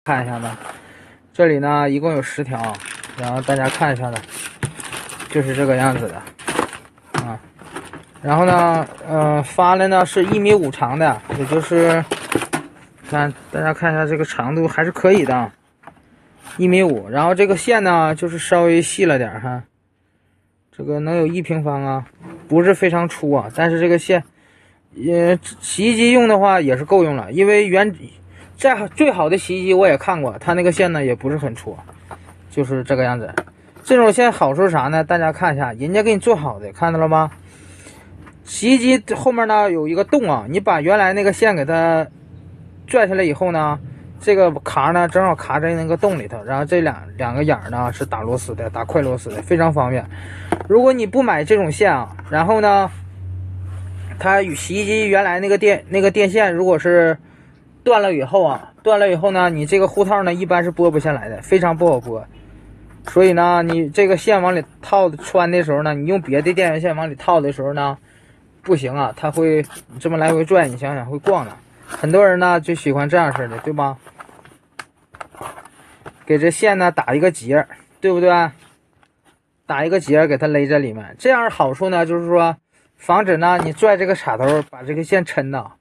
看一下子，这里呢一共有10条，然后大家看一下子，就是这个样子的啊。然后呢，发的呢是1.5米长的，也就是看大家看一下这个长度还是可以的，1.5米。然后这个线呢就是稍微细了点哈，这个能有1平方啊，不是非常粗啊，但是这个线，洗衣机用的话也是够用了，因为最好的洗衣机我也看过，它那个线呢也不是很粗，就是这个样子。这种线好处是啥呢？大家看一下，人家给你做好的，看到了吗？洗衣机后面呢有一个洞啊，你把原来那个线给它拽下来以后呢，这个卡呢正好卡在那个洞里头，然后这两个眼呢是打螺丝的，打快螺丝的，非常方便。如果你不买这种线啊，然后呢，它与洗衣机原来那个电线如果是断了以后呢，你这个护套呢一般是拨不下来的，非常不好拨。所以呢，你这个线往里穿的时候呢，你用别的电源线往里套的时候呢，不行啊，它会你这么来回拽，你想想会逛的。很多人呢就喜欢这样式的，对吧？给这线呢打一个结，对不对？打一个结给它勒在里面，这样好处呢就是说，防止呢你拽这个插头把这个线抻到。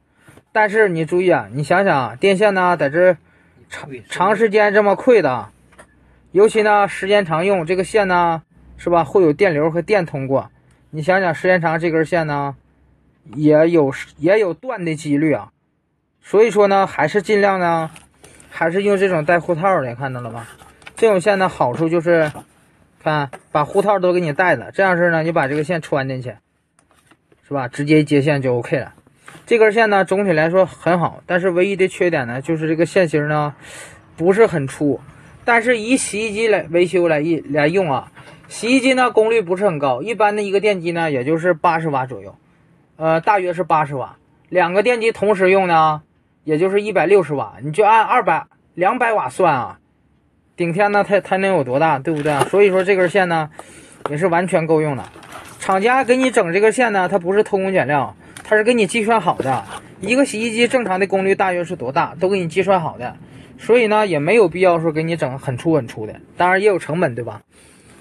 但是你注意啊，你想想电线呢在这长时间这么溃的，尤其呢时间长用，这个线呢是吧会有电流和电通过。你想想时间长这根线呢也有断的几率啊。所以说呢还是尽量呢还是用这种带护套的，看到了吗？这种线的好处就是看把护套都给你带了，这样式呢你把这个线穿进去是吧，直接接线就 OK 了。这根线呢总体来说很好，但是唯一的缺点呢就是这个线芯呢不是很粗。但是以洗衣机来维修来用啊，洗衣机呢功率不是很高，一般的一个电机呢也就是80瓦左右，大约是80瓦。2个电机同时用呢也就是160瓦，你就按200瓦算啊，顶天呢它能有多大，对不对？所以说这根线呢也是完全够用的。厂家给你整这个线呢，它不是偷工减料，它是给你计算好的。一个洗衣机正常的功率大约是多大，都给你计算好的。所以呢，也没有必要说给你整很粗的，当然也有成本，对吧？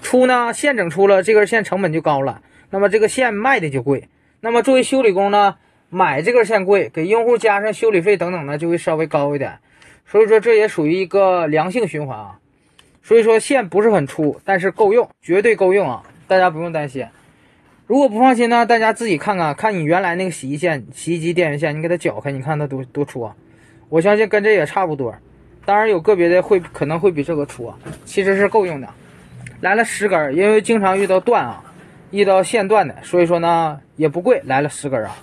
粗呢，线整粗了，这根线成本就高了，那么这个线卖的就贵。那么作为修理工呢，买这根线贵，给用户加上修理费等等呢，就会稍微高一点。所以说这也属于一个良性循环啊。所以说线不是很粗，但是够用，绝对够用啊，大家不用担心。如果不放心呢，大家自己看看，看你原来那个洗衣机电源线，你给它绞开，你看它多粗啊！我相信跟这也差不多。当然有个别的可能会比这个粗啊，其实是够用的。来了10根，因为经常遇到断啊，遇到线断的，所以说呢也不贵，来了10根啊。